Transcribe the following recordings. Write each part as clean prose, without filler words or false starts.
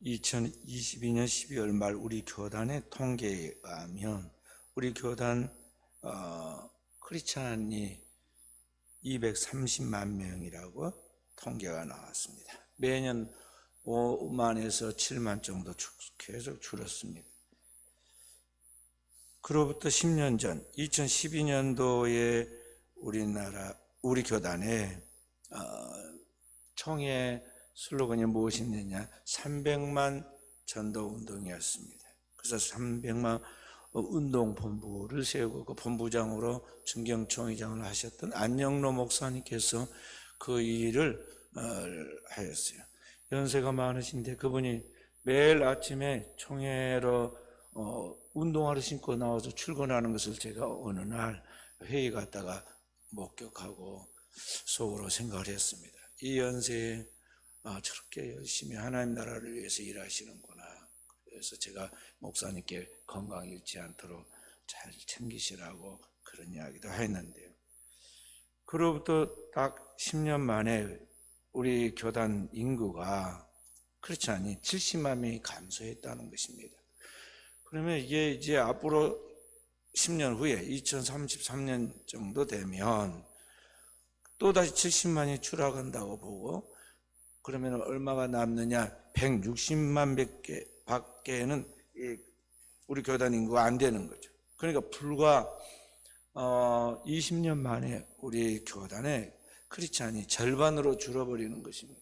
2022년 12월 말 우리 교단의 통계에 의하면 우리 교단 크리스찬이 230만 명이라고 통계가 나왔습니다. 매년 5만에서 7만 정도 계속 줄었습니다. 그로부터 10년 전 2012년도에 우리 교단에 총회 슬로건이 무엇이었느냐, 300만 전도 운동이었습니다. 그래서 300만 운동본부를 세우고 그 본부장으로 중경총회장을 하셨던 안영로 목사님께서 그 일을 하였어요. 연세가 많으신데 그분이 매일 아침에 총회로 운동화를 신고 나와서 출근하는 것을 제가 어느 날 회의 갔다가 목격하고 속으로 생각을 했습니다. 이 연세에 저렇게 열심히 하나님 나라를 위해서 일하시는구나. 그래서 제가 목사님께 건강 잃지 않도록 잘 챙기시라고 그런 이야기도 했는데요. 그로부터 딱 10년 만에 우리 교단 인구가 크리스찬이 70만 명이 감소했다는 것입니다. 그러면 이게 이제 앞으로 10년 후에 2033년 정도 되면 또다시 70만이 추락한다고 보고, 그러면 얼마가 남느냐? 160만 밖에는 우리 교단 인구가 안 되는 거죠. 그러니까 불과 20년 만에 우리 교단의 크리스찬이 절반으로 줄어버리는 것입니다.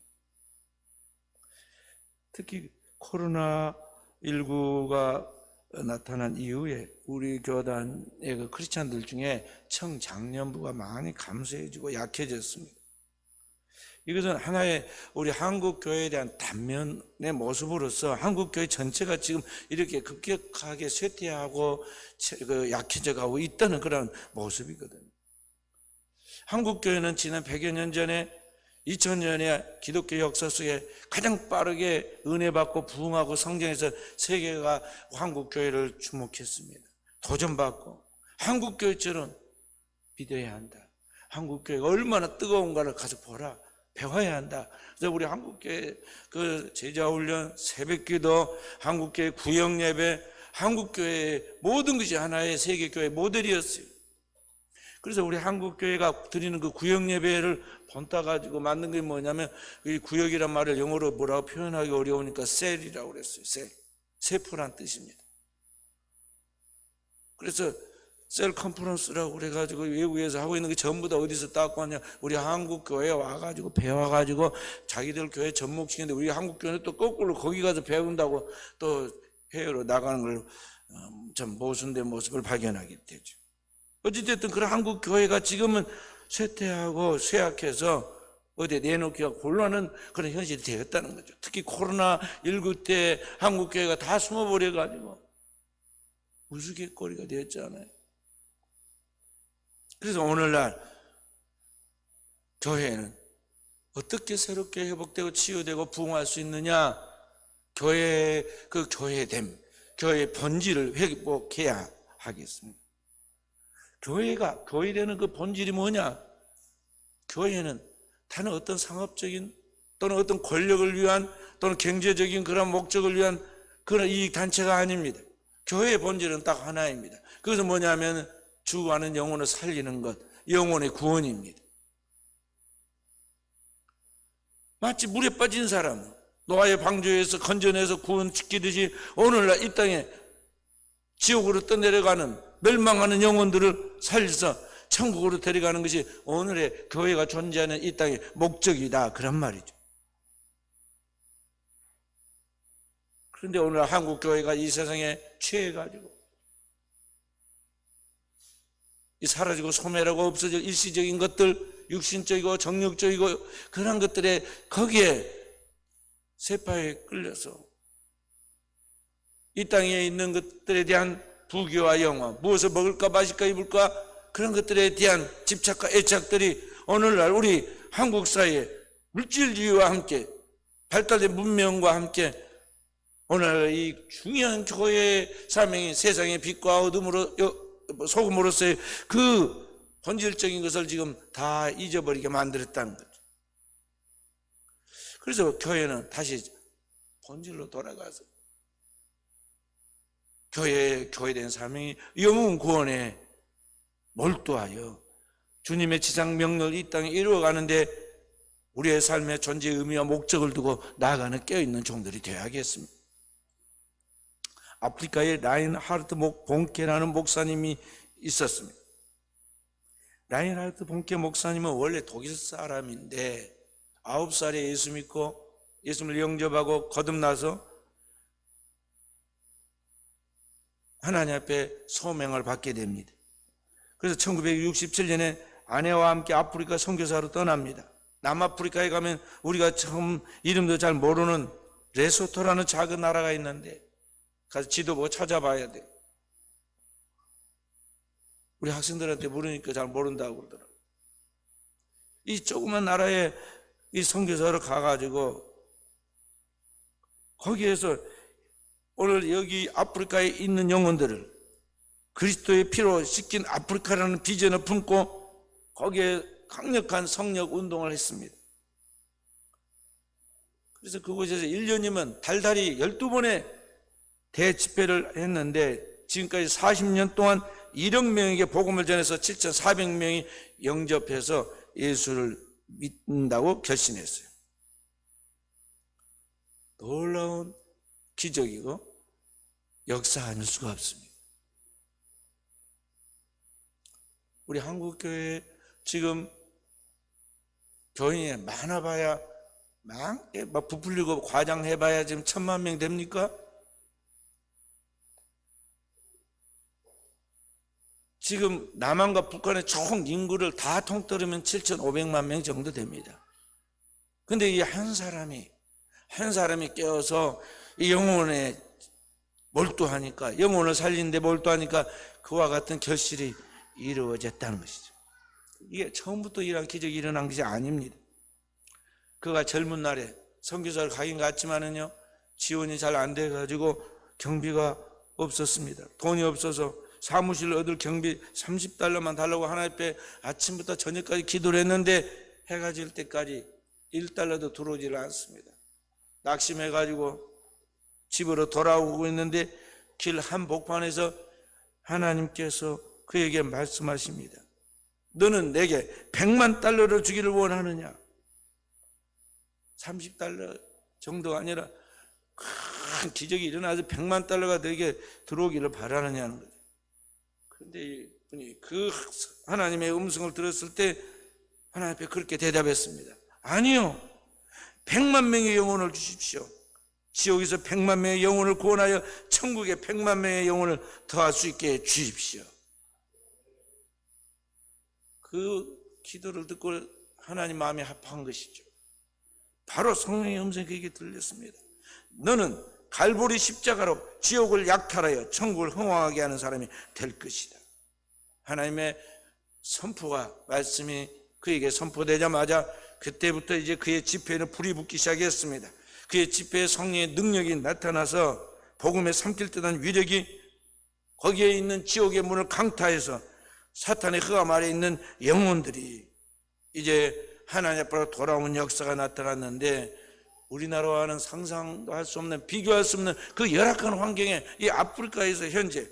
특히 코로나19가 나타난 이후에 우리 교단의 그 크리스찬들 중에 청장년부가 많이 감소해지고 약해졌습니다. 이것은 하나의 우리 한국교회에 대한 단면의 모습으로서 한국교회 전체가 지금 이렇게 급격하게 쇠퇴하고 약해져 가고 있다는 그런 모습이거든요. 한국교회는 지난 100여 년 전에 2000년의 기독교 역사 속에 가장 빠르게 은혜받고 부흥하고 성장해서 세계가 한국교회를 주목했습니다. 도전받고 한국교회처럼 믿어야 한다. 한국교회가 얼마나 뜨거운가를 가서 보라. 배워야 한다. 그래서 우리 한국교회 그 제자훈련, 새벽기도, 한국교회 구역예배, 한국교회의 모든 것이 하나의 세계교회 모델이었어요. 그래서 우리 한국교회가 드리는 그 구역예배를 본따 가지고 만든 게 뭐냐면, 이 구역이란 말을 영어로 뭐라고 표현하기 어려우니까 셀이라고 그랬어요. 세포란 뜻입니다. 그래서 셀 컨퍼런스라고 그래가지고 외국에서 하고 있는 게 전부 다 어디서 따고 왔냐, 우리 한국교회에 와가지고 배워가지고 자기들 교회 접목시키는데, 우리 한국교회는 또 거꾸로 거기 가서 배운다고 또 해외로 나가는 걸 참 모순된 모습을 발견하게 되죠. 어찌됐든 그런 한국교회가 지금은 쇠퇴하고 쇠약해서 어디에 내놓기가 곤란한 그런 현실이 되었다는 거죠. 특히 코로나19 때 한국교회가 다 숨어버려가지고 우스갯거리가 되었잖아요. 그래서 오늘날 교회는 어떻게 새롭게 회복되고 치유되고 부흥할 수 있느냐? 교회의 그 교회됨, 교회의 본질을 회복해야 하겠습니다. 교회되는 그 본질이 뭐냐? 교회는 다른 어떤 상업적인 또는 어떤 권력을 위한 또는 경제적인 그런 목적을 위한 그런 이익단체가 아닙니다. 교회의 본질은 딱 하나입니다. 그것은 뭐냐면 죽어가는 영혼을 살리는 것, 영혼의 구원입니다. 마치 물에 빠진 사람, 노아의 방주에서 건져내서 구원시키듯이 오늘날 이 땅에 지옥으로 떠내려가는 멸망하는 영혼들을 살려서 천국으로 데려가는 것이 오늘의 교회가 존재하는 이 땅의 목적이다, 그런 말이죠. 그런데 오늘 한국 교회가 이 세상에 취해가지고 이 사라지고 소멸하고 없어질 일시적인 것들, 육신적이고 정욕적이고 그런 것들에 거기에 세파에 끌려서 이 땅에 있는 것들에 대한 부귀와 영화, 무엇을 먹을까 마실까 입을까 그런 것들에 대한 집착과 애착들이 오늘날 우리 한국 사회에 물질주의와 함께 발달된 문명과 함께 오늘 이 중요한 교회의 사명이 세상의 빛과 어둠으로 소금으로서의 그 본질적인 것을 지금 다 잊어버리게 만들었다는 거죠. 그래서 교회는 다시 본질로 돌아가서 교회된 사명이 영혼 구원에 몰두하여 주님의 지상 명령을 이 땅에 이루어가는데 우리의 삶의 존재의 의미와 목적을 두고 나아가는 깨어있는 종들이 되어야겠습니다. 아프리카에 라인하르트 본케라는 목사님이 있었습니다. 라인하르트 본케 목사님은 원래 독일 사람인데 9살에 예수 믿고 예수를 영접하고 거듭나서 하나님 앞에 소명을 받게 됩니다. 그래서 1967년에 아내와 함께 아프리카 선교사로 떠납니다. 남아프리카에 가면 우리가 처음 이름도 잘 모르는 레소토라는 작은 나라가 있는데 가서 지도 보고 찾아봐야 돼. 우리 학생들한테 물으니까 잘 모른다고 그러더라고요. 이 조그만 나라에 이 선교사로 가가지고 거기에서 오늘 여기 아프리카에 있는 영혼들을 그리스도의 피로 씻긴 아프리카라는 비전을 품고 거기에 강력한 성역 운동을 했습니다. 그래서 그곳에서 1년이면 달달이 12번의 대집회를 했는데 지금까지 40년 동안 1억 명에게 복음을 전해서 7,400명이 영접해서 예수를 믿는다고 결심했어요. 놀라운 기적이고 역사 아닐 수가 없습니다. 우리 한국교회 지금 교인이 많아봐야 막 부풀리고 과장해봐야 지금 1,000만 명 됩니까? 지금 남한과 북한의 총 인구를 다 통틀으면 7,500만 명 정도 됩니다. 근데 이 한 사람이 깨어서 이 영혼에 몰두하니까, 영혼을 살리는데 몰두하니까 그와 같은 결실이 이루어졌다는 것이죠. 이게 처음부터 이런 기적이 일어난 것이 아닙니다. 그가 젊은 날에 선교사를 가긴 갔지만은요, 지원이 잘 안 돼가지고 경비가 없었습니다. 돈이 없어서 사무실을 얻을 경비 $30만 달라고 하나님 앞에 아침부터 저녁까지 기도를 했는데 해가 질 때까지 $1도 들어오질 않습니다. 낙심해가지고 집으로 돌아오고 있는데 길 한복판에서 하나님께서 그에게 말씀하십니다. 너는 내게 $100만 주기를 원하느냐? $30 정도가 아니라 큰 기적이 일어나서 $100만 너에게 들어오기를 바라느냐는 거죠. 그런데 이분이 그 하나님의 음성을 들었을 때 하나님 앞에 그렇게 대답했습니다. 아니요, 100만 명의 영혼을 주십시오. 지옥에서 100만 명의 영혼을 구원하여 천국에 100만 명의 영혼을 더할 수 있게 주십시오. 그 기도를 듣고 하나님 마음이 합한 것이죠. 바로 성령의 음성이 그에게 들렸습니다. 너는 갈보리 십자가로 지옥을 약탈하여 천국을 흥왕하게 하는 사람이 될 것이다. 하나님의 선포가, 말씀이 그에게 선포되자마자 그때부터 이제 그의 지폐에는 불이 붙기 시작했습니다. 그의 지폐에 성령의 능력이 나타나서 복음에 삼킬 듯한 위력이 거기에 있는 지옥의 문을 강타해서 사탄의 흑암 아래에 있는 영혼들이 이제 하나님 앞으로 돌아오는 역사가 나타났는데, 우리나라와는 상상도 할 수 없는, 비교할 수 없는 그 열악한 환경에 이 아프리카에서 현재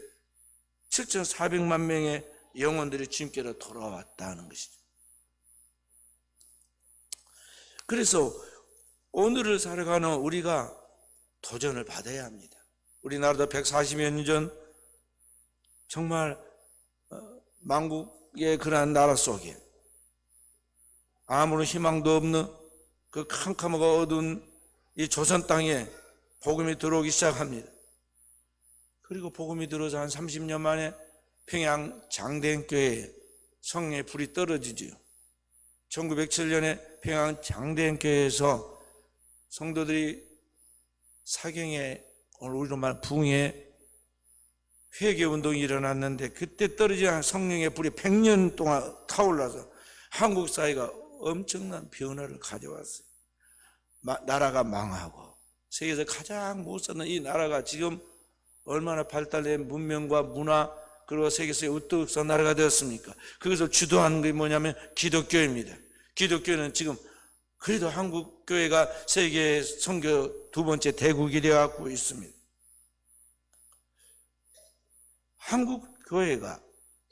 7,400만 명의 영혼들이 주님께로 돌아왔다는 것이죠. 그래서 오늘을 살아가는 우리가 도전을 받아야 합니다. 우리나라도 140여 년 전 정말 만국의 그러한 나라 속에 아무런 희망도 없는 그 캄캄하고 어두운 이 조선 땅에 복음이 들어오기 시작합니다. 그리고 복음이 들어서 한 30년 만에 평양 장대행교회에 성령의 불이 떨어지지요. 1907년에 평양 장대행교회에서 성도들이 사경에, 오늘 우리로 말하는 붕에 회개운동이 일어났는데, 그때 떨어진 성령의 불이 100년 동안 타올라서 한국 사회가 엄청난 변화를 가져왔어요. 나라가 망하고 세계에서 가장 못 사는 이 나라가 지금 얼마나 발달된 문명과 문화, 그리고 세계에서의 우뚝선 나라가 되었습니까? 그것을 주도하는 게 뭐냐면 기독교입니다. 기독교는 지금 그래도 한국교회가 세계 선교 두 번째 대국이 되어가고 있습니다. 한국교회가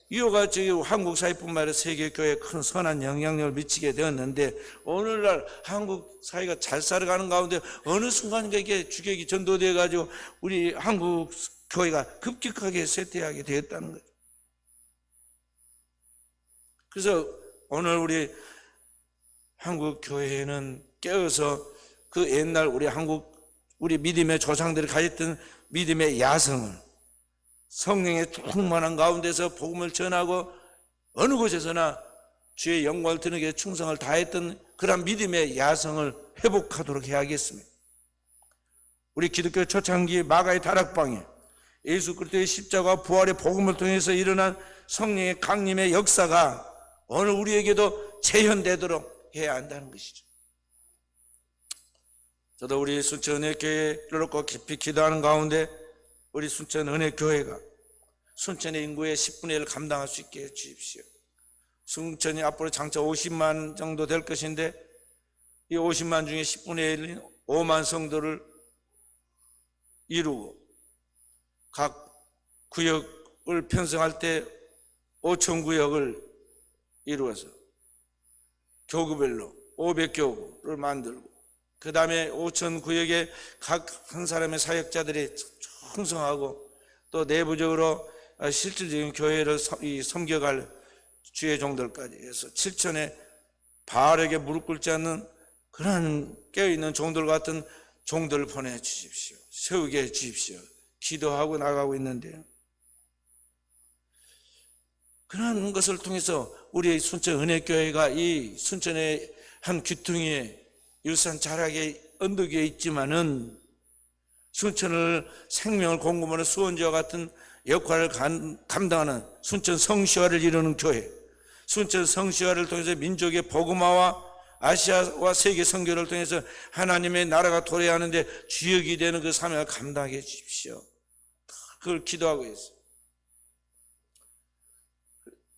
이와 같이 한국 사회뿐만 아니라 세계교회에 큰 선한 영향력을 미치게 되었는데, 오늘날 한국 사회가 잘 살아가는 가운데 어느 순간인가 이게 주객이 전도되어 가지고 우리 한국 교회가 급격하게 쇠퇴하게 되었다는 거죠. 그래서 오늘 우리 한국 교회는 깨어서 그 옛날 우리 믿음의 조상들이 가졌던 믿음의 야성을, 성령의 충만한 가운데서 복음을 전하고 어느 곳에서나 주의 영광을 드리기 위해 충성을 다했던 그런 믿음의 야성을 회복하도록 해야겠습니다. 우리 기독교 초창기 마가의 다락방에 예수 그리스도의 십자가 부활의 복음을 통해서 일어난 성령의 강림의 역사가 오늘 우리에게도 재현되도록 해야 한다는 것이죠. 저도 우리 순천은혜교회를 놓고 깊이 기도하는 가운데 우리 순천은혜교회가 순천의 인구의 10분의 1을 감당할 수 있게 해주십시오. 순천이 앞으로 장차 50만 정도 될 것인데, 이 50만 중에 10분의 1인 5만 성도를 이루고 각 구역을 편성할 때 5천 구역을 이루어서 교구별로 500교구를 만들고, 그 다음에 5천 구역에 각 한 사람의 사역자들이 충성하고 또 내부적으로 실질적인 교회를 섬겨갈 주의 종들까지 해서 7천에 바알에게 무릎 꿇지 않는 그런 깨어있는 종들 같은 종들을 보내주십시오. 세우게 해주십시오. 기도하고 나가고 있는데요, 그런 것을 통해서 우리 순천 은혜교회가 이 순천의 한 귀퉁이에 유산 자락의 언덕 위에 있지만은 순천을 생명을 공급하는 수원지와 같은 역할을 감당하는 순천 성시화를 이루는 교회, 순천 성시화를 통해서 민족의 복음화와 아시아와 세계 선교를 통해서 하나님의 나라가 도래하는데 주역이 되는 그 사명을 감당하게 해주십시오. 그걸 기도하고 있어요.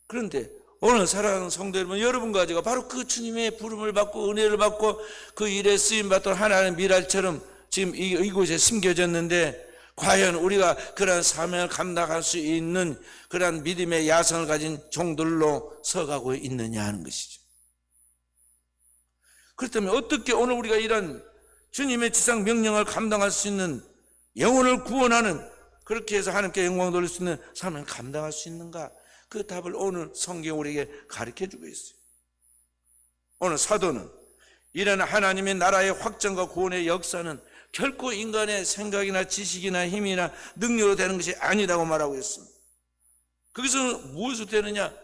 그런데 오늘 사랑하는 성도 여러분, 여러분 가지고 바로 그 주님의 부름을 받고 은혜를 받고 그 일에 쓰임받던 하나님의 미랄처럼 지금 이곳에 심겨졌는데, 과연 우리가 그런 사명을 감당할 수 있는 그런 믿음의 야성을 가진 종들로 서가고 있느냐 하는 것이죠. 그렇다면 어떻게 오늘 우리가 이런 주님의 지상 명령을 감당할 수 있는, 영혼을 구원하는, 그렇게 해서 하나님께 영광 돌릴 수 있는 사명을 감당할 수 있는가? 그 답을 오늘 성경 우리에게 가르쳐주고 있어요. 오늘 사도는 이런 하나님의 나라의 확장과 구원의 역사는 결코 인간의 생각이나 지식이나 힘이나 능력으로 되는 것이 아니라고 말하고 있습니다. 그것은 무엇으로 되느냐?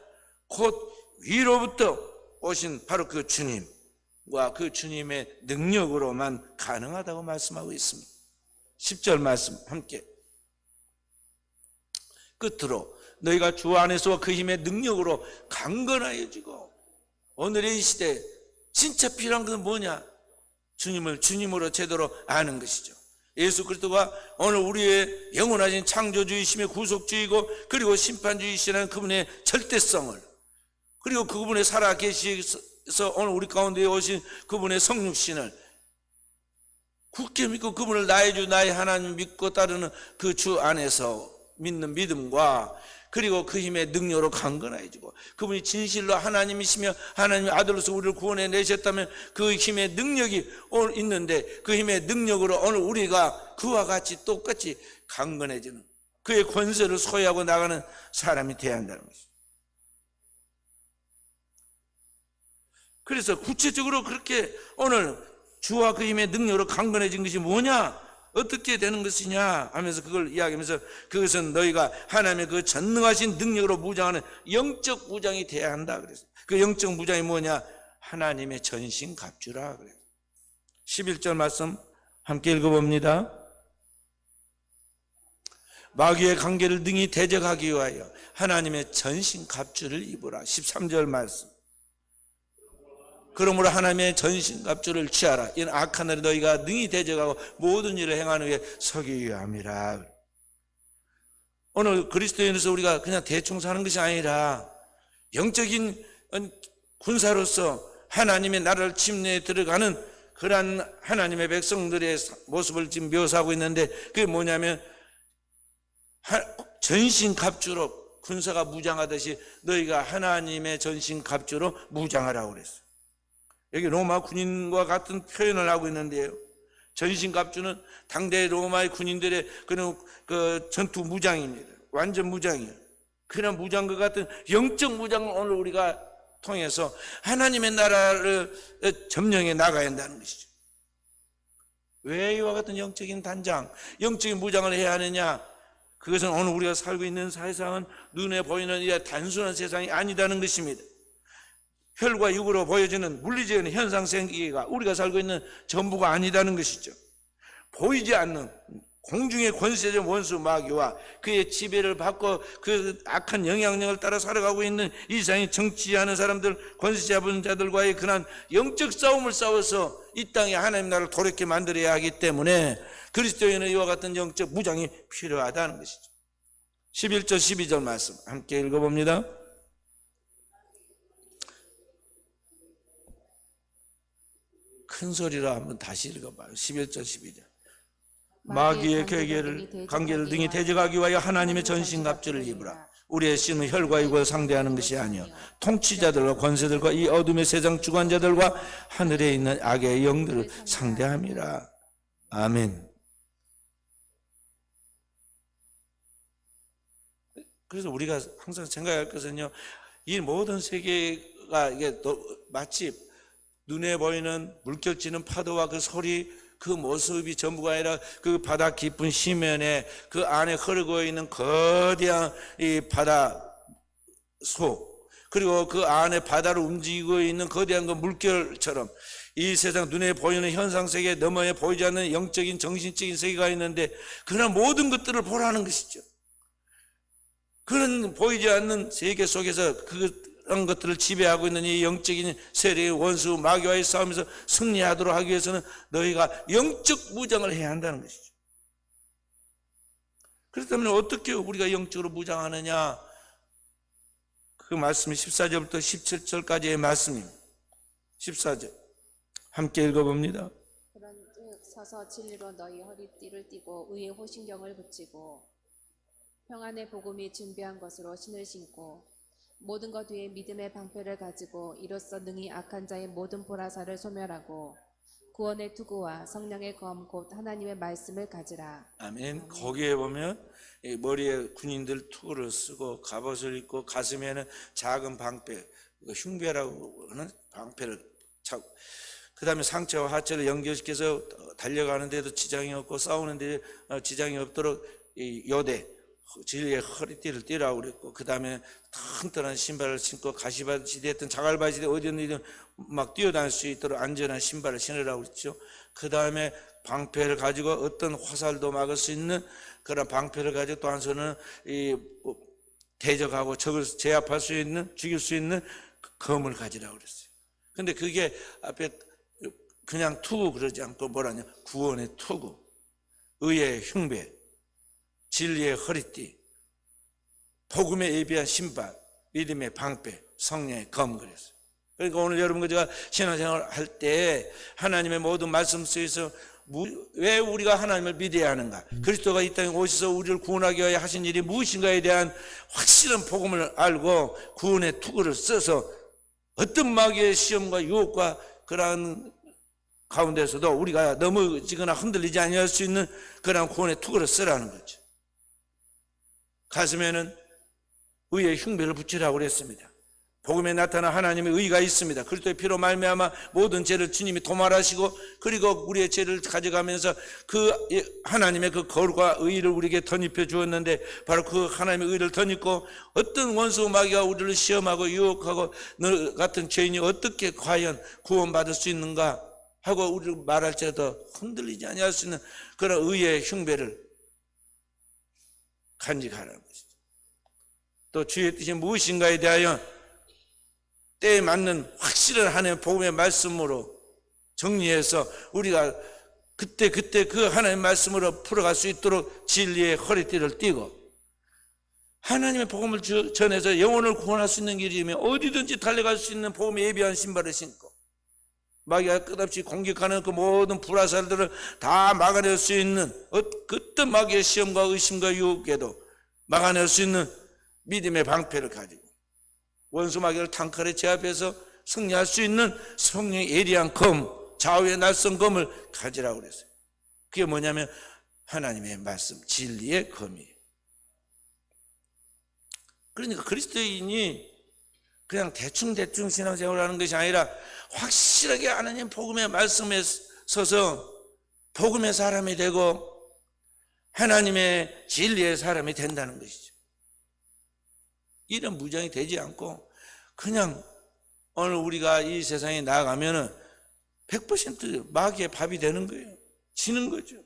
곧 위로부터 오신 바로 그 주님과 그 주님의 능력으로만 가능하다고 말씀하고 있습니다. 10절 말씀 함께. 끝으로 너희가 주 안에서 그 힘의 능력으로 강건하여지고. 오늘의 이 시대에 진짜 필요한 것은 뭐냐? 주님을 주님으로 제대로 아는 것이죠. 예수 그리스도가 오늘 우리의 영원하신 창조주이심의 구속주이고, 그리고 심판주이시라는 그분의 절대성을, 그리고 그분의 살아계시서 오늘 우리 가운데 오신 그분의 성육신을 굳게 믿고 그분을 나의 주 나의 하나님 믿고 따르는 그 주 안에서 믿는 믿음과, 그리고 그 힘의 능력으로 강건해지고, 그분이 진실로 하나님이시며 하나님의 아들로서 우리를 구원해 내셨다면 그 힘의 능력이 오늘 있는데, 그 힘의 능력으로 오늘 우리가 그와 같이 똑같이 강건해지는, 그의 권세를 소유하고 나가는 사람이 되어야 한다는 것입니다. 그래서 구체적으로 그렇게 오늘 주와 그 힘의 능력으로 강건해진 것이 뭐냐? 어떻게 되는 것이냐 하면서 그걸 이야기하면서, 그것은 너희가 하나님의 그 전능하신 능력으로 무장하는 영적 무장이 돼야 한다 그랬어요. 그 영적 무장이 뭐냐? 하나님의 전신갑주라 그래요. 11절 말씀 함께 읽어봅니다. 마귀의 관계를 능히 대적하기 위하여 하나님의 전신갑주를 입으라. 13절 말씀. 그러므로 하나님의 전신갑주를 취하라. 이는 악한 날에 너희가 능히 대적하고 모든 일을 행하는 후에 서기 위함이라. 오늘 그리스도인으로서 우리가 그냥 대충 사는 것이 아니라 영적인 군사로서 하나님의 나라를 침례에 들어가는 그러한 하나님의 백성들의 모습을 지금 묘사하고 있는데, 그게 뭐냐면 전신갑주로, 군사가 무장하듯이 너희가 하나님의 전신갑주로 무장하라고 그랬어요. 여기 로마 군인과 같은 표현을 하고 있는데요, 전신갑주는 당대 로마의 군인들의 그 전투 무장입니다. 완전 무장이에요. 그런 무장과 같은 영적 무장을 오늘 우리가 통해서 하나님의 나라를 점령해 나가야 한다는 것이죠. 왜 이와 같은 영적인 단장, 영적인 무장을 해야 하느냐? 그것은 오늘 우리가 살고 있는 세상은 눈에 보이는 이 단순한 세상이 아니다는 것입니다. 혈과 육으로 보여지는 물리적인 현상 세계가 우리가 살고 있는 전부가 아니다는 것이죠. 보이지 않는 공중의 권세적 원수 마귀와 그의 지배를 받고 그 악한 영향력을 따라 살아가고 있는 이 세상에 정치하는 사람들, 권세 잡은 자들과의 그런 영적 싸움을 싸워서 이 땅에 하나님 나라를 도래케 만들어야 하기 때문에 그리스도인은 이와 같은 영적 무장이 필요하다는 것이죠. 11절 12절 말씀 함께 읽어봅니다. 큰 소리로 한번 다시 읽어봐요. 11절 12절. 마귀의 관계를 등이 대적하기 위하여 하나님의 전신갑주를 입으라. 우리의 신은 혈과 육을 상대하는 것이 아니요 통치자들과 권세들과 이 어둠의 세상 주관자들과 하늘에 있는 악의 영들을 상대함이라. 아멘. 그래서 우리가 항상 생각할 것은요, 이 모든 세계가 이게 마치 눈에 보이는 물결치는 파도와 그 소리, 그 모습이 전부가 아니라 그 바다 깊은 시면에 그 안에 흐르고 있는 거대한 이 바다 속, 그리고 그 안에 바다를 움직이고 있는 거대한 그 물결처럼 이 세상 눈에 보이는 현상세계 너머에 보이지 않는 영적인 정신적인 세계가 있는데, 그런 모든 것들을 보라는 것이죠. 그런 보이지 않는 세계 속에서 그런 것들을 지배하고 있는 이 영적인 세력의 원수 마귀와의 싸움에서 승리하도록 하기 위해서는 너희가 영적 무장을 해야 한다는 것이죠. 그렇다면 어떻게 우리가 영적으로 무장하느냐? 그 말씀이 14절부터 17절까지의 말씀입니다. 14절 함께 읽어봅니다. 그런즉 서서 진리로 너희 허리띠를 띠고 의의 호신경을 붙이고 평안의 복음이 준비한 것으로 신을 신고 모든 것 위에 믿음의 방패를 가지고 이로써 능히 악한 자의 모든 보라사를 소멸하고 구원의 투구와 성령의 검 곧 하나님의 말씀을 가지라. 아멘. 거기에 보면 머리에 군인들 투구를 쓰고 갑옷을 입고 가슴에는 작은 방패, 흉배라고 하는 방패를 차고, 그 다음에 상체와 하체를 연결시켜서 달려가는데도 지장이 없고 싸우는데 지장이 없도록 요대, 진리의 허리띠를 띠라고 그랬고, 그 다음에 튼튼한 신발을 신고 가시바지 됐든 자갈바지 됐든 어디든 막 뛰어다닐 수 있도록 안전한 신발을 신으라고 그랬죠. 그 다음에 방패를 가지고 어떤 화살도 막을 수 있는 그런 방패를 가지고 또 한 손은 대적하고 적을 제압할 수 있는, 죽일 수 있는 검을 가지라고 그랬어요. 근데 그게 앞에 그냥 투구 그러지 않고 뭐라냐, 구원의 투구, 의의 흉배, 진리의 허리띠, 복음에 예비한 신발, 믿음의 방패, 성령의 검 그랬어요. 그러니까 오늘 여러분과 제가 신앙생활 할 때 하나님의 모든 말씀 속에서 왜 우리가 하나님을 믿어야 하는가, 그리스도가 이 땅에 오셔서 우리를 구원하기 위하여 하신 일이 무엇인가에 대한 확실한 복음을 알고 구원의 투구를 써서 어떤 마귀의 시험과 유혹과 그러한 가운데서도 우리가 넘어지거나 흔들리지 아니할 수 있는 그러한 구원의 투구를 쓰라는 거죠. 가슴에는 의의 흉배를 붙이라고 그랬습니다. 복음에 나타난 하나님의 의가 있습니다. 그리스도의 피로 말미암아 모든 죄를 주님이 도말하시고, 그리고 우리의 죄를 가져가면서 그 하나님의 그 거룩과 의를 우리에게 덧입혀 주었는데, 바로 그 하나님의 의를 덧입고 어떤 원수 마귀가 우리를 시험하고 유혹하고 너 같은 죄인이 어떻게 과연 구원받을 수 있는가 하고 우리를 말할지라도 흔들리지 아니할 수 있는 그런 의의 흉배를 간직하라는 것이죠. 또 주의 뜻이 무엇인가에 대하여 때에 맞는 확실한 하나님의 복음의 말씀으로 정리해서 우리가 그때 그 하나님의 말씀으로 풀어갈 수 있도록 진리의 허리띠를 띠고, 하나님의 복음을 전해서 영혼을 구원할 수 있는 길이면 어디든지 달려갈 수 있는 복음에 예비한 신발을 신고, 마귀가 끝없이 공격하는 그 모든 불화살들을 다 막아낼 수 있는 어떤 마귀의 시험과 의심과 유혹에도 막아낼 수 있는 믿음의 방패를 가지고 원수 마귀를 단칼에 제압해서 승리할 수 있는 성령의 예리한 검, 좌우의 날선 검을 가지라고 그랬어요. 그게 뭐냐면 하나님의 말씀, 진리의 검이에요. 그러니까 그리스도인이 그냥 대충 신앙생활을 하는 것이 아니라 확실하게 하나님 복음의 말씀에 서서 복음의 사람이 되고 하나님의 진리의 사람이 된다는 것이죠. 이런 무장이 되지 않고 그냥 오늘 우리가 이 세상에 나아가면은 100% 마귀의 밥이 되는 거예요. 지는 거죠.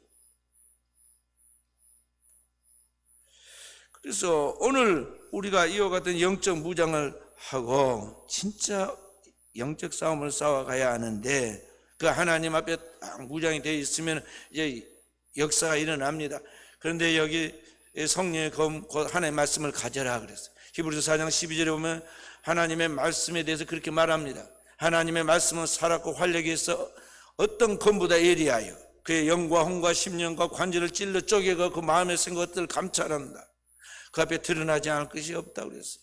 그래서 오늘 우리가 이와 같은 영적 무장을 하고 진짜 영적 싸움을 싸워가야 하는데 그 하나님 앞에 무장이 되어 있으면 이제 역사가 일어납니다. 그런데 여기 성령의 검, 하나님의 말씀을 가져라 그랬어요. 히브리서 4장 12절에 보면 하나님의 말씀에 대해서 그렇게 말합니다. 하나님의 말씀은 살았고 활력이 있어 어떤 검보다 예리하여 그의 영과 혼과 심령과 관절을 찔러 쪼개고 그 마음의 생각들을 감찰한다. 그 앞에 드러나지 않을 것이 없다고 그랬어요.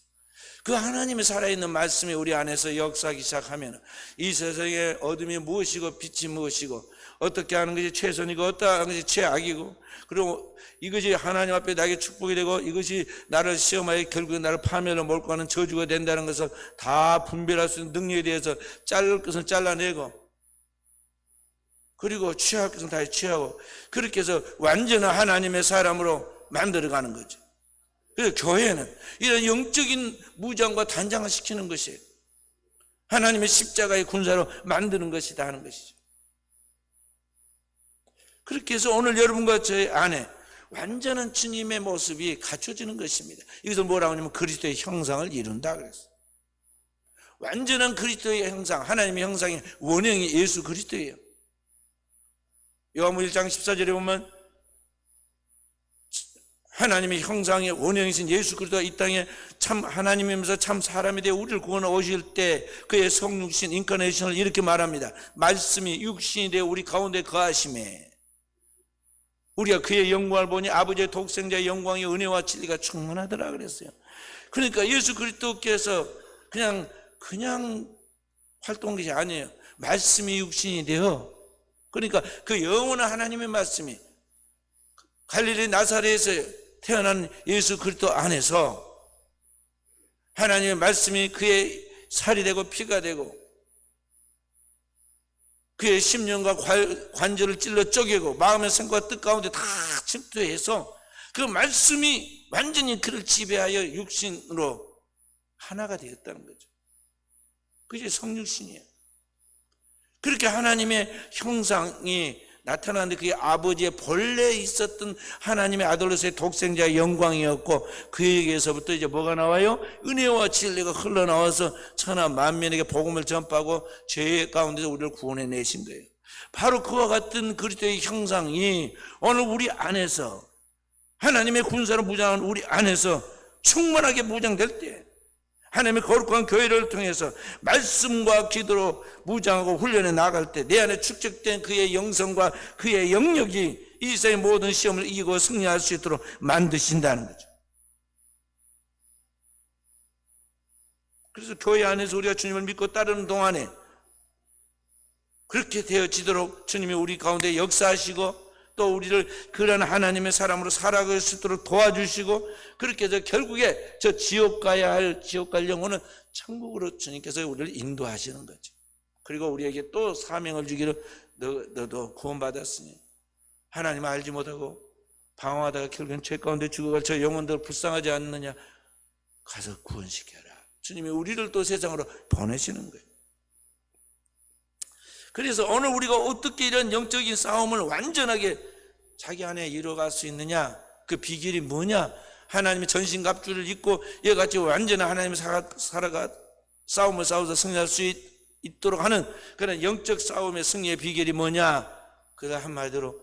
그 하나님의 살아있는 말씀이 우리 안에서 역사하기 시작하면 이 세상의 어둠이 무엇이고 빛이 무엇이고 어떻게 하는 것이 최선이고 어떻게 하는 것이 최악이고 그리고 이것이 하나님 앞에 나에게 축복이 되고 이것이 나를 시험하여 결국에 나를 파멸로 몰고 가는 저주가 된다는 것을 다 분별할 수 있는 능력에 대해서 자를 것은 잘라내고 그리고 취할 것은 다 취하고 그렇게 해서 완전한 하나님의 사람으로 만들어가는 거죠. 그래서 교회는 이런 영적인 무장과 단장을 시키는 것이에요. 하나님의 십자가의 군사로 만드는 것이다 하는 것이죠. 그렇게 해서 오늘 여러분과 저의 안에 완전한 주님의 모습이 갖춰지는 것입니다. 이것을 뭐라고 하냐면 그리스도의 형상을 이룬다 그랬어요. 완전한 그리스도의 형상, 하나님의 형상의 원형이 예수 그리스도예요. 요한복음 1장 14절에 보면 하나님의 형상의 원형이신 예수 그리스도가 이 땅에 참 하나님이면서 참 사람이 되어 우리를 구원해 오실 때 그의 성육신 인카네이션을 이렇게 말합니다. 말씀이 육신이 되어 우리 가운데 거하심에 우리가 그의 영광을 보니 아버지의 독생자의 영광의 은혜와 진리가 충만하더라 그랬어요. 그러니까 예수 그리스도께서 그냥 활동한 것이 아니에요. 말씀이 육신이 되어 그러니까 그 영원한 하나님의 말씀이 갈릴리 나사렛에서 태어난 예수 그리스도 안에서 하나님의 말씀이 그의 살이 되고 피가 되고 그의 심령과 관절을 찔러 쪼개고 마음의 생각과 뜻 가운데 다 침투해서 그 말씀이 완전히 그를 지배하여 육신으로 하나가 되었다는 거죠. 그게 성육신이에요. 그렇게 하나님의 형상이 나타나는데 그게 아버지의 본래 있었던 하나님의 아들로서의 독생자의 영광이었고 그에게서부터 이제 뭐가 나와요? 은혜와 진리가 흘러나와서 천하 만민에게 복음을 전파하고 죄 가운데서 우리를 구원해 내신 거예요. 바로 그와 같은 그리스도의 형상이 오늘 우리 안에서 하나님의 군사로 무장한 우리 안에서 충만하게 무장될 때 하나님의 거룩한 교회를 통해서 말씀과 기도로 무장하고 훈련해 나갈 때 내 안에 축적된 그의 영성과 그의 영역이 이 세상의 모든 시험을 이기고 승리할 수 있도록 만드신다는 거죠. 그래서 교회 안에서 우리가 주님을 믿고 따르는 동안에 그렇게 되어지도록 주님이 우리 가운데 역사하시고 또 우리를 그런 하나님의 사람으로 살아갈 수 있도록 도와주시고 그렇게 해서 결국에 저 지옥 가야 할 지옥 갈 영혼은 천국으로 주님께서 우리를 인도하시는 거죠. 그리고 우리에게 또 사명을 주기를 너도 구원받았으니 하나님 알지 못하고 방황하다가 결국엔 죄 가운데 죽어갈 저 영혼들 불쌍하지 않느냐 가서 구원시켜라. 주님이 우리를 또 세상으로 보내시는 거예요. 그래서 오늘 우리가 어떻게 이런 영적인 싸움을 완전하게 자기 안에 이뤄갈 수 있느냐 그 비결이 뭐냐 하나님의 전신갑주를 입고 이같이 완전한 하나님의 싸움을 싸워서 승리할 수 있도록 하는 그런 영적 싸움의 승리의 비결이 뭐냐 그가 한마디로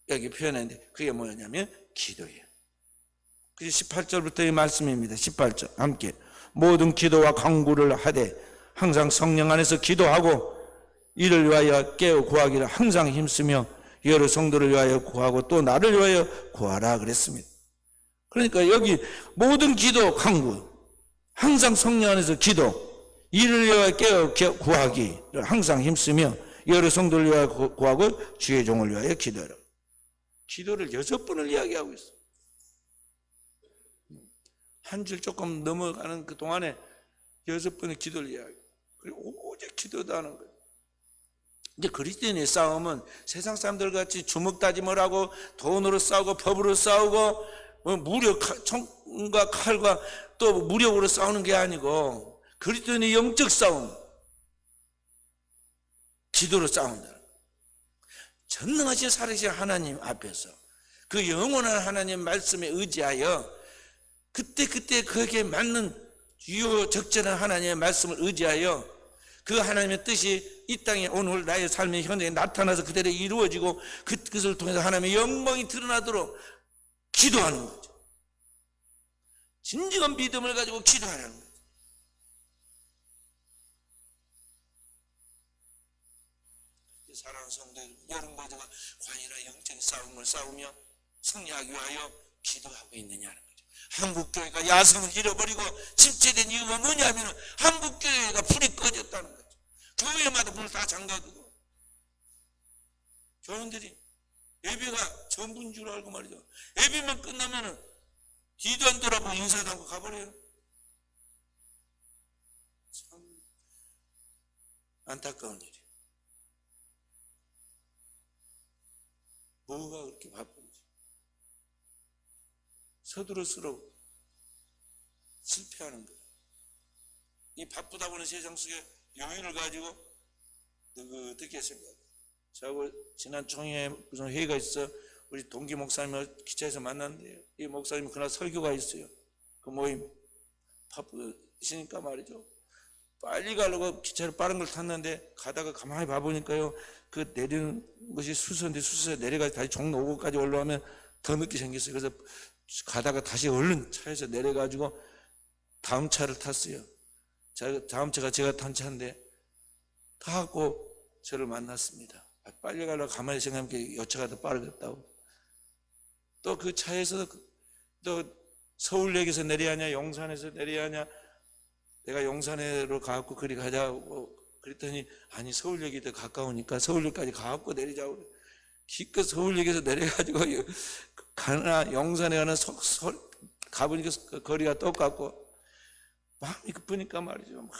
여기 표현했는데 그게 뭐냐면 기도예요. 그게 18절부터의 말씀입니다. 18절 함께 모든 기도와 간구를 하되 항상 성령 안에서 기도하고 이를 위하여 깨어 구하기를 항상 힘쓰며 여러 성도를 위하여 구하고 또 나를 위하여 구하라 그랬습니다. 그러니까 여기 모든 기도 간구, 항상 성령 안에서 기도, 이를 위하여 깨어 구하기를 항상 힘쓰며 여러 성도를 위하여 구하고 주의 종을 위하여 기도하라. 기도를 6번을 이야기하고 있어요. 한 줄 조금 넘어가는 그 동안에 6번의 기도를 이야기해요. 그리고 오직 기도도 하는 거예요. 이제 그리스도인의 싸움은 세상 사람들 같이 주먹 다짐을 하고 돈으로 싸우고 법으로 싸우고 무력, 총과 칼과 또 무력으로 싸우는 게 아니고 그리스도인의 영적 싸움, 기도로 싸운다. 전능하신 살아계신 하나님 앞에서 그 영원한 하나님 말씀에 의지하여 그때 거기에 맞는 유효 적절한 하나님의 말씀을 의지하여 그 하나님의 뜻이 이 땅에 오늘 나의 삶의 현장에 나타나서 그대로 이루어지고 그것을 통해서 하나님의 영광이 드러나도록 기도하는 거죠. 진정한 믿음을 가지고 기도하라는 거죠. 사랑하는 성도 여러분, 제가 관이나 영적인 싸움을 싸우며 승리하기 위하여 기도하고 있느냐는 거죠. 한국교회가 야성을 잃어버리고 침체된 이유가 뭐냐면 한국교회가 불이 꺼졌다는 거죠. 교회마다 불을 다 잠가두고 교인들이 예배가 전부인 줄 알고 말이죠. 예배만 끝나면은 뒤도 안 돌아보고 인사도 하고 가버려요. 참 안타까운 일이에요. 뭐가 그렇게 바쁜지 서두를수록 실패하는 거예요. 이 바쁘다 보는 세상 속에 여유를 가지고 어떻게 생각해요? 저하고 지난 총회에 무슨 회의가 있어 우리 동기 목사님을 기차에서 만났는데요. 이 목사님이 그날 설교가 있어요. 그 모임 바쁘시니까 말이죠. 빨리 가려고 기차를 빠른 걸 탔는데 가다가 가만히 봐보니까요. 그 내리는 것이 수서인데 수서에 내려가서 다시 종로 5호까지 올라오면 더 늦게 생겼어요. 그래서 가다가 다시 얼른 차에서 내려가지고 다음 차를 탔어요. 다음 차가 제가 탄 차인데 타고 저를 만났습니다. 빨리 가려고 가만히 생각하면 여차가 더 빠르겠다고. 또 그 차에서 또 서울역에서 내려야 하냐 용산에서 내려야 하냐 내가 용산으로 가갖고 그리 가자고 그랬더니 아니 서울역이 더 가까우니까 서울역까지 가갖고 내리자고. 기껏 서울역에서 내려가지고 가나 용산에 가는 가보니까 그 거리가 똑같고 마음이 급으니까 말이죠. 막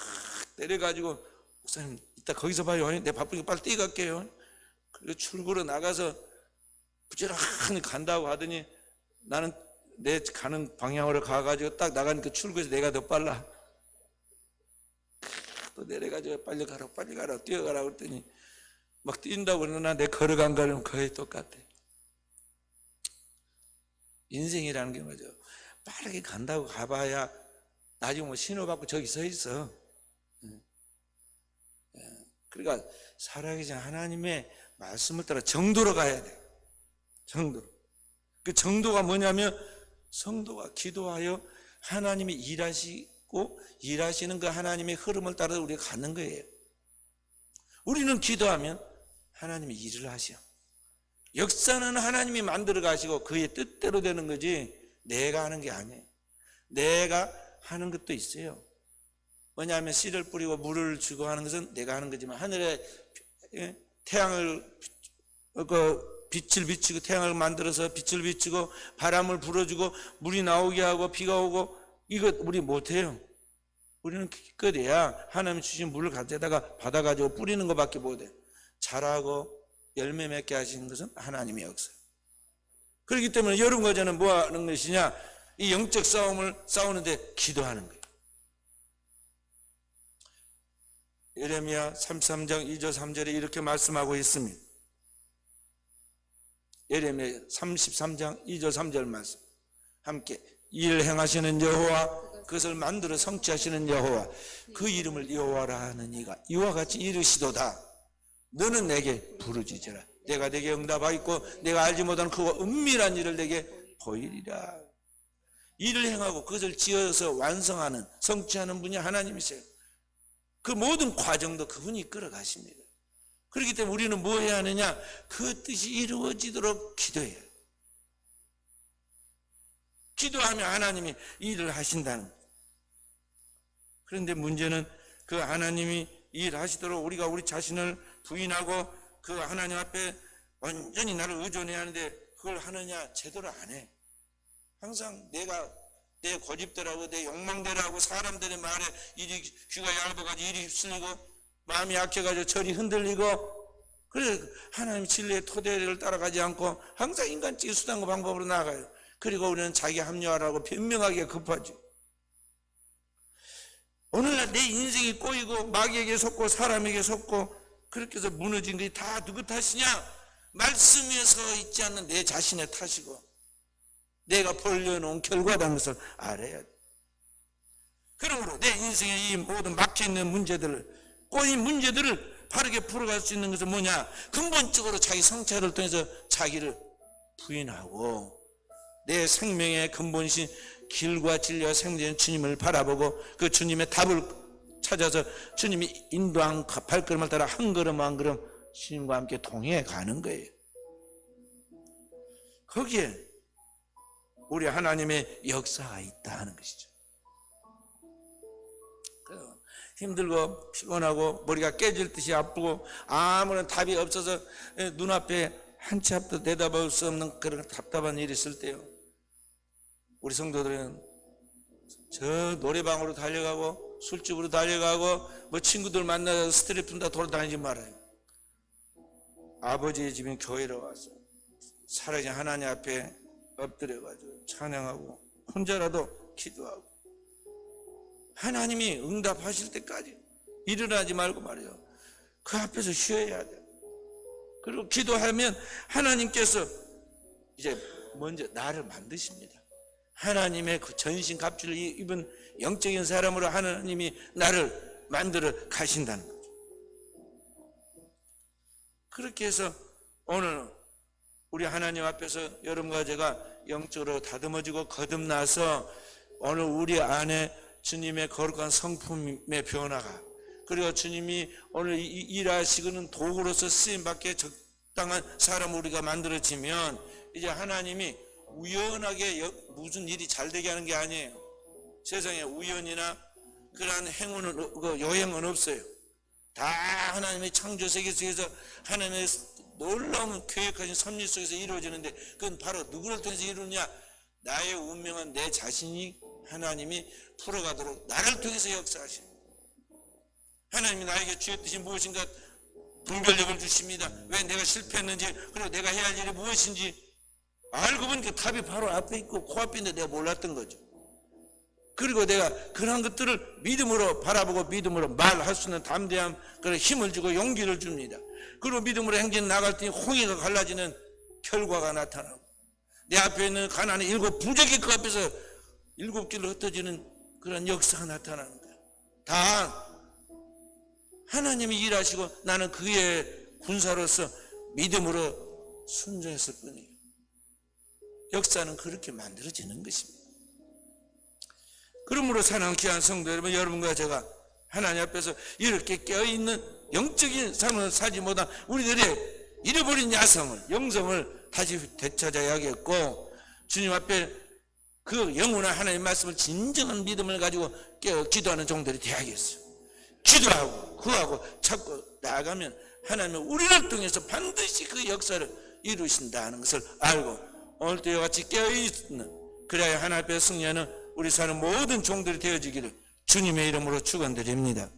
내려가지고 목사님 이따 거기서 봐요. 내 바쁘니까 빨리 뛰어갈게요. 그리고 출구로 나가서 부지런히 간다고 하더니 나는 내 가는 방향으로 가가지고 딱 나가니까 출구에서 내가 더 빨라. 또 내려가지고 빨리 가라 뛰어가라 그랬더니 막 뛴다고 그러나 내 걸어간 거는 거의 똑같아. 인생이라는 게 뭐죠? 빠르게 간다고 가봐야 나중에 뭐 신호 받고 저기 서 있어. 그러니까 살아계신 하나님의 말씀을 따라 정도로 가야 돼. 정도로. 그 정도가 뭐냐면 성도가 기도하여 하나님이 일하시고 일하시는 그 하나님의 흐름을 따라 우리가 가는 거예요. 우리는 기도하면 하나님이 일을 하셔. 역사는 하나님이 만들어 가시고 그의 뜻대로 되는 거지 내가 하는 게 아니에요. 내가 하는 것도 있어요. 뭐냐면 씨를 뿌리고 물을 주고 하는 것은 내가 하는 거지만 하늘에 태양을 빛을 비추고 태양을 만들어서 빛을 비추고 바람을 불어주고 물이 나오게 하고 비가 오고 이거 우리 못해요. 우리는 기껏해야 하나님이 주신 물을 가져다가 받아가지고 뿌리는 것밖에 못해. 자라고 열매 맺게 하시는 것은 하나님의 역사. 그렇기 때문에 여러분과 저는 뭐 하는 것이냐? 이 영적 싸움을 싸우는데 기도하는 거예요. 예레미야 33장 2절 3절에 이렇게 말씀하고 있습니다. 예레미야 33장 2절 3절 말씀 함께 일을 행하시는 여호와 그것을 만들어 성취하시는 여호와 그 이름을 여호와라 하는 이가 이와 같이 이르시도다. 너는 내게 부르짖으라. 내가 내게 응답하였고 내가 알지 못하는 그와 은밀한 일을 내게 보이리라. 일을 행하고 그것을 지어서 완성하는 성취하는 분이 하나님이세요. 그 모든 과정도 그분이 이끌어 가십니다. 그렇기 때문에 우리는 뭐 해야 하느냐? 그 뜻이 이루어지도록 기도해야 해요. 기도하면 하나님이 일을 하신다는 거예요. 그런데 문제는 그 하나님이 일하시도록 우리가 우리 자신을 부인하고 그 하나님 앞에 완전히 나를 의존해야 하는데 그걸 하느냐? 제대로 안 해. 항상 내가 내 고집대로하고 내 욕망대로하고 사람들의 말에 이리 귀가 얇아가지고 이리 휩쓸리고 마음이 약해가지고 저리 흔들리고, 그래서 하나님 진리의 토대를 따라가지 않고 항상 인간적인 수단과 방법으로 나아가요. 그리고 우리는 자기 합리화라고 변명하기가 급하죠. 오늘날 내 인생이 꼬이고 마귀에게 속고 사람에게 속고 그렇게 해서 무너진 것이 다 누구 탓이냐? 말씀에서 있지 않는 내 자신의 탓이고 내가 벌려놓은 결과라는 것을 알아야 돼. 그러므로 내 인생의 이 모든 막혀있는 문제들을, 꼬인 문제들을 바르게 풀어갈 수 있는 것은 뭐냐? 근본적으로 자기 성찰을 통해서 자기를 부인하고 내 생명의 근본이신 길과 진리와 생명의 주님을 바라보고 그 주님의 답을 찾아서 주님이 인도한 발걸음을 따라 한 걸음 한 걸음 주님과 함께 동행해 가는 거예요. 거기에 우리 하나님의 역사가 있다 하는 것이죠. 힘들고 피곤하고 머리가 깨질 듯이 아프고 아무런 답이 없어서 눈앞에 한 치 앞도 내다볼 수 없는 그런 답답한 일이 있을 때요, 우리 성도들은 저 노래방으로 달려가고 술집으로 달려가고 뭐 친구들 만나서 스트릿 푼다 돌아다니지 말아요. 아버지의 집인 교회로 와서 살아계신 하나님 앞에 엎드려가지고 찬양하고 혼자라도 기도하고 하나님이 응답하실 때까지 일어나지 말고 말이에요. 그 앞에서 쉬어야 돼요. 그리고 기도하면 하나님께서 이제 먼저 나를 만드십니다. 하나님의 그 전신 갑주를 입은 영적인 사람으로 하나님이 나를 만들어 가신다는 거죠. 그렇게 해서 오늘 우리 하나님 앞에서 여러분과 제가 영적으로 다듬어지고 거듭나서 오늘 우리 안에 주님의 거룩한 성품의 변화가, 그리고 주님이 오늘 일하시고는 도구로서 쓰임받기에 적당한 사람 우리가 만들어지면 이제 하나님이 우연하게 무슨 일이 잘 되게 하는 게 아니에요. 세상에 우연이나 그러한 행운은, 여행은 없어요. 다 하나님의 창조 세계 속에서 하나님의 놀라운 계획하신 섭리 속에서 이루어지는데, 그건 바로 누구를 통해서 이루느냐? 나의 운명은 내 자신이 하나님이 풀어가도록 나를 통해서 역사하십니다. 하나님이 나에게 주셨듯이 무엇인가 분별력을 주십니다. 왜 내가 실패했는지, 그리고 내가 해야 할 일이 무엇인지 알고 보니까 답이 바로 앞에 있고 코앞인데 내가 몰랐던 거죠. 그리고 내가 그런 것들을 믿음으로 바라보고 믿음으로 말할 수 있는 담대함, 그런 힘을 주고 용기를 줍니다. 그리고 믿음으로 행진 나갈 때 홍해가 갈라지는 결과가 나타나고, 내 앞에 있는 가난의 7 부족의 그 앞에서 7길로 흩어지는 그런 역사가 나타나는 거야. 다 하나님이 일하시고 나는 그의 군사로서 믿음으로 순종했을 뿐이에요. 역사는 그렇게 만들어지는 것입니다. 그러므로 사랑하는 귀한 성도 여러분, 여러분과 제가 하나님 앞에서 이렇게 깨어있는 영적인 삶을 살지 못한 우리들의 잃어버린 야성을, 영성을 다시 되찾아야겠고, 주님 앞에 그 영원한 하나님의 말씀을 진정한 믿음을 가지고 깨어 기도하는 종들이 되어야겠어요. 기도하고 구하고 찾고 나아가면 하나님은 우리를 통해서 반드시 그 역사를 이루신다는 것을 알고 오늘도 이와 같이 깨어있는, 그래야 하나님 앞에 승리하는 우리 사는 모든 종들이 되어지기를 주님의 이름으로 축원드립니다.